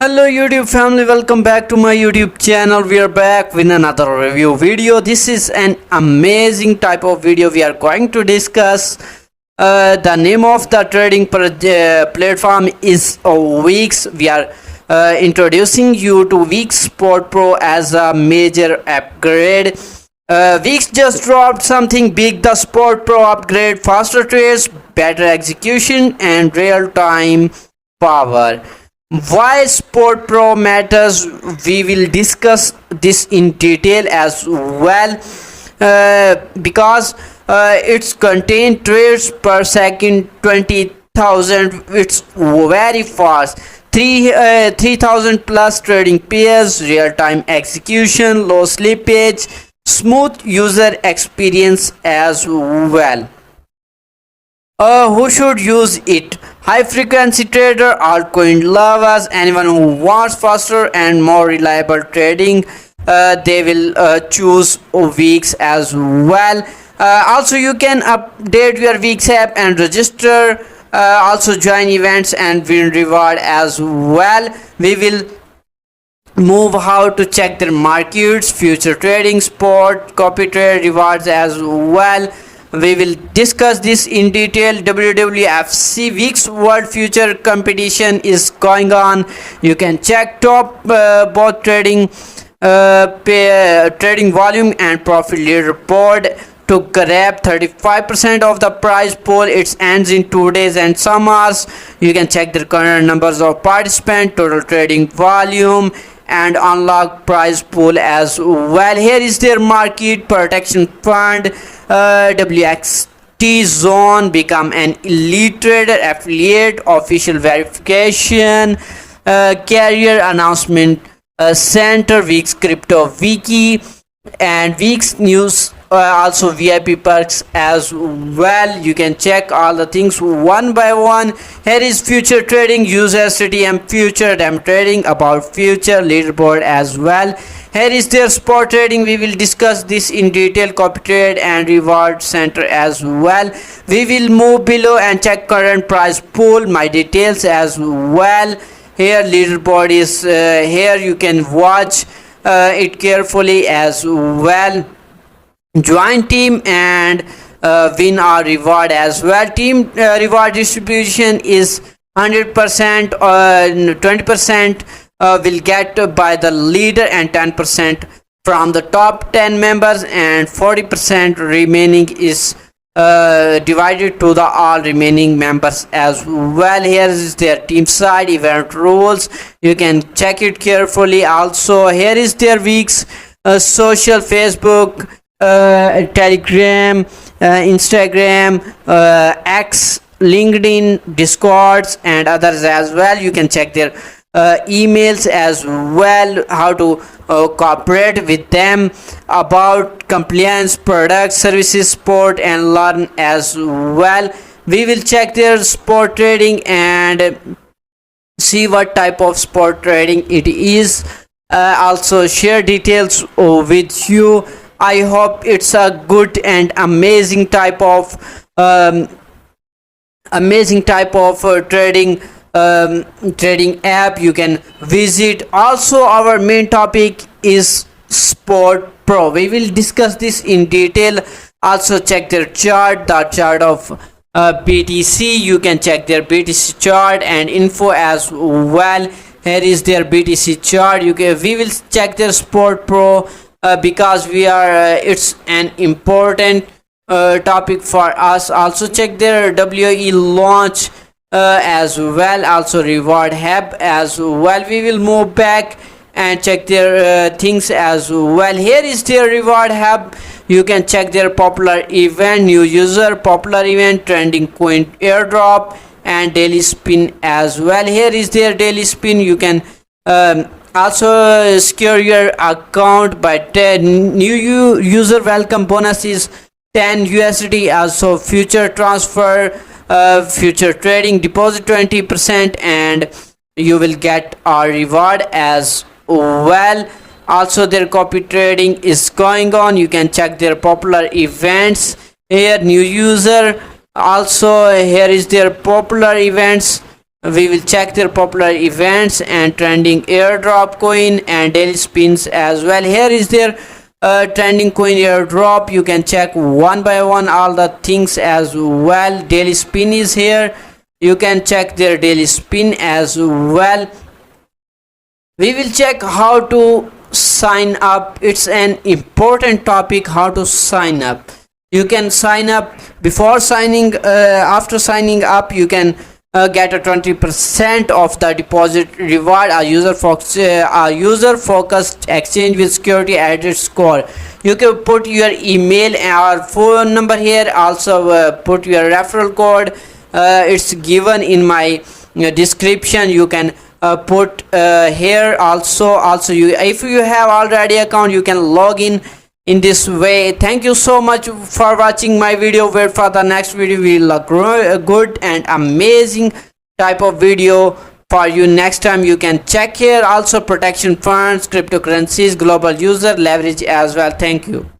Hello YouTube family, welcome back to my YouTube channel. We are back with another review video. This is an amazing type of video. We are going to discuss the name of the trading platform is Weeks. We are introducing you to Weeks Sport Pro as a major upgrade. Weeks just dropped something big, the Sport Pro upgrade, faster trades, better execution and real-time power. Why Sport Pro matters, we will discuss this in detail as well, because it's contain trades per second 20,000. It's very fast. 3,000 plus trading pairs, real-time execution, low slippage, smooth user experience as well. Who should use it? High frequency trader, altcoin lovers, anyone who wants faster and more reliable trading, they will choose Weeks as well. Also, you can update your Weeks app and register. Also, join events and win reward as well. We will move how to check their markets, future trading, sport, copy trade rewards as well. We will discuss this in detail. WWFC Weeks World Future Competition is going on. You can check top both trading trading volume and profit leaderboard to grab 35% of the prize pool. It ends in 2 days and some hours. You can check the current numbers of participants, total trading volume and unlock prize pool as well. Here is their market protection fund. WXT zone, become an elite trader, affiliate, official verification, carrier announcement center, Weeks crypto wiki and Weeks news, also VIP perks as well. You can check all the things one by one. Here is future trading, use STM future, dem trading, about future, leaderboard as well. Here is their spot trading. We will discuss this in detail, copy trade and reward center as well. We will move below and check current price pool, my details as well. Here leaderboard is here, you can watch it carefully as well. Join team and win our reward as well. Team reward distribution is 100%, 20% will get by the leader and 10% from the top 10 members and 40% remaining is divided to the all remaining members as well. Here is their team side event rules. You can check it carefully. Also, here is their Weeks social, Facebook, Telegram, Instagram, X, LinkedIn, Discords and others as well. You can check their emails as well, how to cooperate with them, about compliance, products, services, sport and learn as well. We will check their sport trading and see what type of sport trading it is. Also share details with you. I hope it's a good and amazing type of trading trading app you can visit. Also, our main topic is Sport Pro. We will discuss this in detail. Also check their chart, the chart of BTC. You can check their BTC chart and info as well. Here is their BTC chart. We will check their Sport Pro because we are it's an important topic for us. Also check their WE launch as well, also reward hub as well. We will move back and check their things as well. Here is their reward hub. You can check their popular event, new user, popular event, trending coin airdrop and daily spin as well. Here is their daily spin. You can also secure your account by 10 new user welcome bonus is 10 USD. Also future transfer, future trading deposit 20% and you will get a reward as well. Also their copy trading is going on. You can check their popular events. Here new user, also here is their popular events We will check their popular events and trending airdrop coin and daily spins as well. Here is their trending coin airdrop. You can check one by one all the things as well. Daily spin is here. You can check their daily spin as well. We will check how to sign up. It's an important topic, how to sign up. You can sign up before signing after signing up you can get a 20% of the deposit reward. A user focused exchange with security at its core. You can put your email or phone number here. Also put your referral code. It's given in my description. You can put here also you, if you have already account, you can log in this way. Thank you so much for watching my video. Wait for the next video. We will grow a good and amazing type of video for you next time. You can check here also protection funds, cryptocurrencies, global user leverage as well. Thank you.